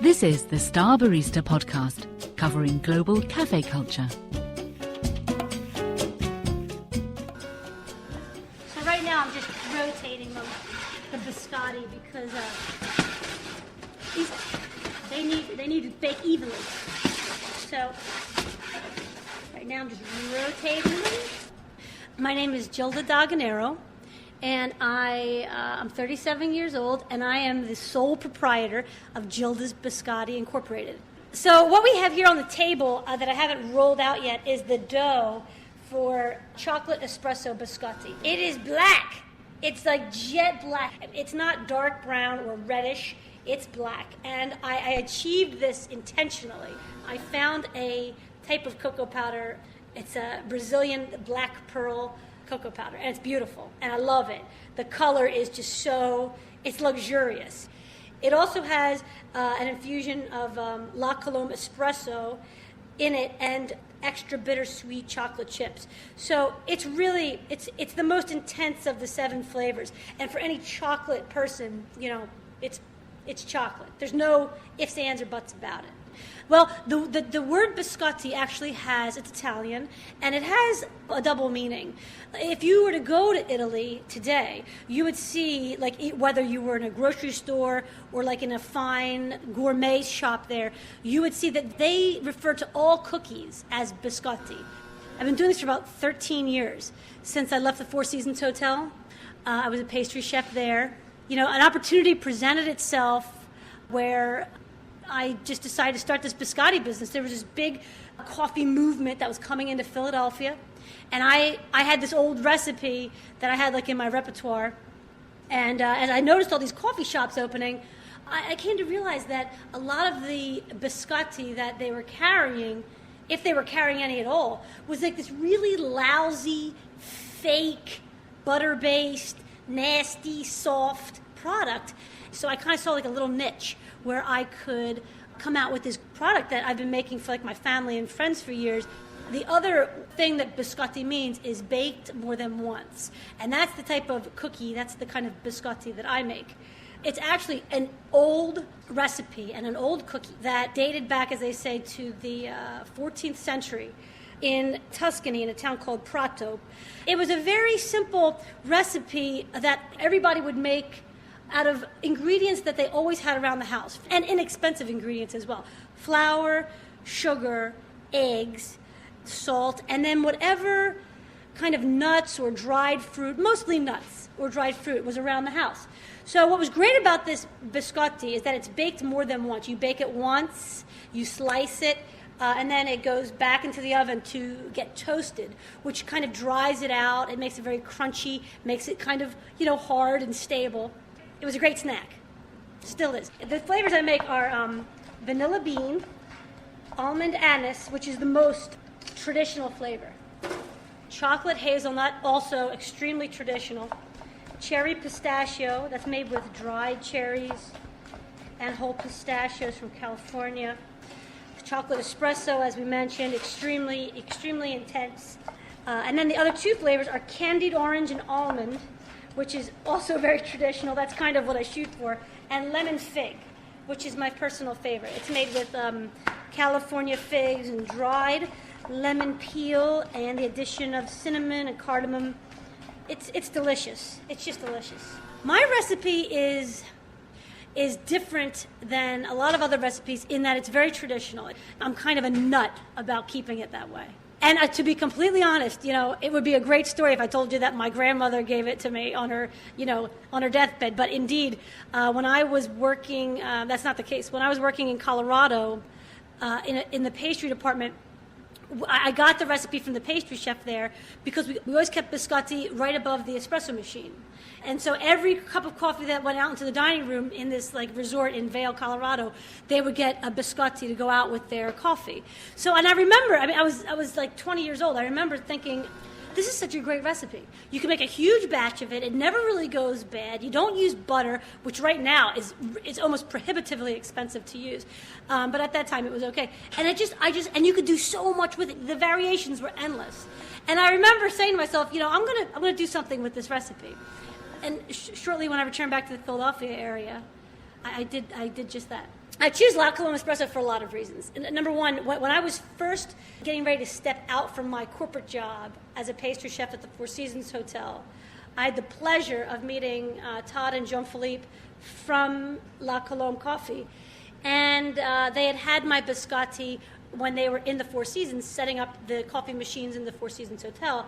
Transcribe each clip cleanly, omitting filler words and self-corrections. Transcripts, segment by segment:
This is the Starbarista podcast, covering global cafe culture. So right now I'm just rotating the biscotti because they need to bake evenly. So right now I'm just rotating them. My name is Gilda Doganiero, and I'm 37 years old, and I am the sole proprietor of Gilda's Biscotti Incorporated. So what we have here on the table that I haven't rolled out yet is the dough for chocolate espresso biscotti. It is black. It's like jet black. It's not dark brown or reddish. It's black. And I achieved this intentionally. I found a type of cocoa powder. It's a Brazilian black pearl cocoa powder, and it's beautiful, and I love it. The color is just it's luxurious. It also has an infusion of La Colombe espresso in it and extra bittersweet chocolate chips. So it's the most intense of the 7 flavors. And for any chocolate person, it's chocolate. There's no ifs, ands, or buts about it. Well, the word biscotti actually it's Italian, and it has a double meaning. If you were to go to Italy today, you would see, whether you were in a grocery store or in a fine gourmet shop there, you would see that they refer to all cookies as biscotti. I've been doing this for about 13 years, since I left the Four Seasons Hotel. I was a pastry chef there. An opportunity presented itself where I just decided to start this biscotti business. There was this big coffee movement that was coming into Philadelphia, and I had this old recipe that I had in my repertoire, and as I noticed all these coffee shops opening, I came to realize that a lot of the biscotti that they were carrying, if they were carrying any at all, was this really lousy, fake, butter-based, nasty, soft product. So I kind of saw a little niche where I could come out with this product that I've been making for my family and friends for years. The other thing that biscotti means is baked more than once. And that's the type of cookie, that's the kind of biscotti that I make. It's actually an old recipe and an old cookie that dated back, as they say, to the 14th century in Tuscany in a town called Prato. It was a very simple recipe that everybody would make out of ingredients that they always had around the house, and inexpensive ingredients as well. Flour, sugar, eggs, salt, and then whatever kind of nuts or dried fruit, mostly nuts or dried fruit, was around the house. So what was great about this biscotti is that it's baked more than once. You bake it once, you slice it, and then it goes back into the oven to get toasted, which kind of dries it out. It makes it very crunchy, makes it kind of, hard and stable. It was a great snack. Still is. The flavors I make are vanilla bean, almond anise, which is the most traditional flavor, chocolate hazelnut, also extremely traditional, cherry pistachio, that's made with dried cherries and whole pistachios from California, chocolate espresso, as we mentioned, extremely, extremely intense. And then the other 2 flavors are candied orange and almond, which is also very traditional. That's kind of what I shoot for. And lemon fig, which is my personal favorite. It's made with California figs and dried lemon peel and the addition of cinnamon and cardamom. It's delicious. It's just delicious. My recipe is different than a lot of other recipes in that it's very traditional. I'm kind of a nut about keeping it that way. And to be completely honest, it would be a great story if I told you that my grandmother gave it to me on her deathbed. But indeed, when I was working, that's not the case. When I was working in Colorado, in the pastry department, I got the recipe from the pastry chef there because we always kept biscotti right above the espresso machine. And so every cup of coffee that went out into the dining room in this resort in Vail, Colorado, they would get a biscotti to go out with their coffee. So, and I remember, I was 20 years old. I remember thinking, this is such a great recipe. You can make a huge batch of it. It never really goes bad. You don't use butter, which right now is almost prohibitively expensive to use. But at that time it was okay. And and you could do so much with it. The variations were endless. And I remember saying to myself, I'm gonna do something with this recipe. And shortly when I returned back to the Philadelphia area, I did just that. I choose La Colombe Espresso for a lot of reasons. Number one, when I was first getting ready to step out from my corporate job as a pastry chef at the Four Seasons Hotel, I had the pleasure of meeting Todd and Jean-Philippe from La Colombe Coffee. And they had my biscotti when they were in the Four Seasons, setting up the coffee machines in the Four Seasons Hotel.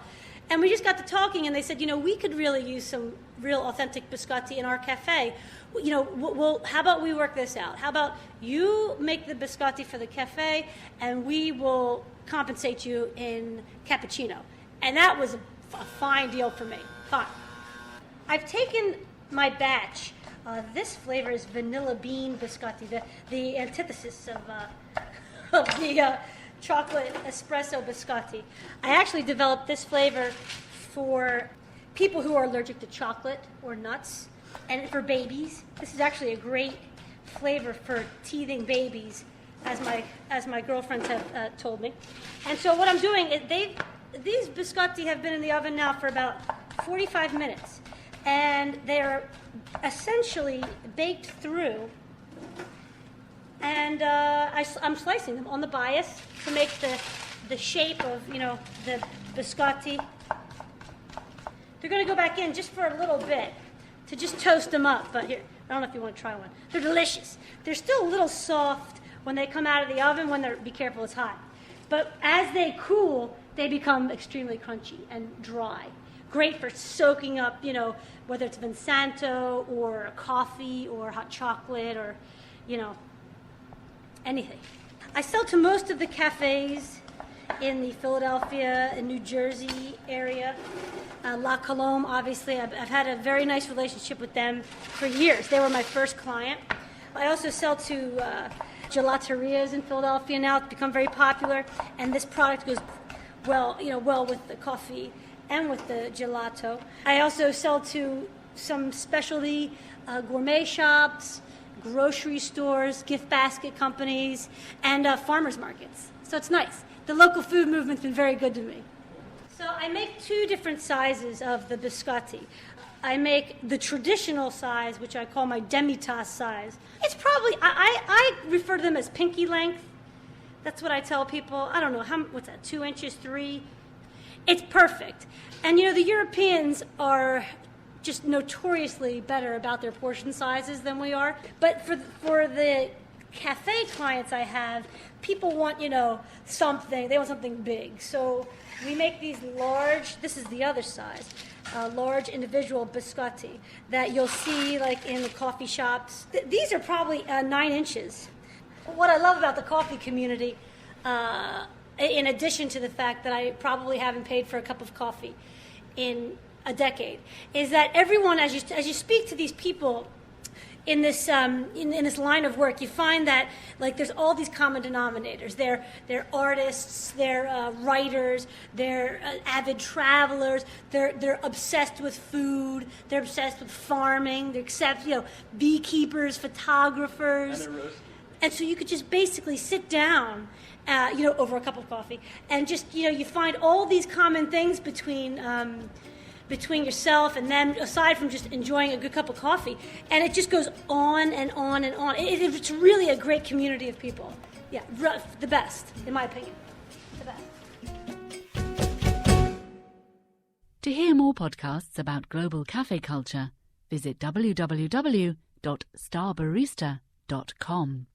And we just got to talking, and they said, we could really use some real authentic biscotti in our cafe. Well, how about we work this out? How about you make the biscotti for the cafe, and we will compensate you in cappuccino? And that was a fine deal for me. Fine. I've taken my batch. This flavor is vanilla bean biscotti, the antithesis of the chocolate espresso biscotti. I actually developed this flavor for people who are allergic to chocolate or nuts, and for babies. This is actually a great flavor for teething babies, as my girlfriends have told me. And so what I'm doing is these biscotti have been in the oven now for about 45 minutes, and they're essentially baked through. And I'm slicing them on the bias to make the shape of, the biscotti. They're going to go back in just for a little bit to just toast them up. But here, I don't know if you want to try one. They're delicious. They're still a little soft when they come out of the oven, be careful, it's hot. But as they cool, they become extremely crunchy and dry. Great for soaking up, whether it's Vinsanto or coffee or hot chocolate or, anything. I sell to most of the cafes in the Philadelphia and New Jersey area. La Colombe, obviously, I've had a very nice relationship with them for years. They were my first client. I also sell to gelaterias in Philadelphia now. It's become very popular, and this product goes well with the coffee and with the gelato. I also sell to some specialty gourmet shops, grocery stores, gift basket companies, and farmers markets. So it's nice. The local food movement's been very good to me. So I make two different sizes of the biscotti. I make the traditional size, which I call my demi-tasse size. It's probably, I refer to them as pinky length. That's what I tell people. I don't know, what's that, 2 inches, 3? It's perfect. And the Europeans are just notoriously better about their portion sizes than we are. But for the cafe clients I have, people want, something. They want something big. So we make these large, this is the other size, large individual biscotti that you'll see like in the coffee shops. These are probably 9 inches. What I love about the coffee community, in addition to the fact that I probably haven't paid for a cup of coffee in a decade, is that everyone, as you speak to these people in this in this line of work, you find that there's all these common denominators. They're artists, they're writers, they're avid travelers. They're obsessed with food. They're obsessed with farming. They're beekeepers, photographers. And so you could just basically sit down, over a cup of coffee, and just you find all these common things between yourself and them, aside from just enjoying a good cup of coffee. And it just goes on and on and on. It's really a great community of people. Yeah, the best, in my opinion. The best. To hear more podcasts about global cafe culture, visit www.starbarista.com.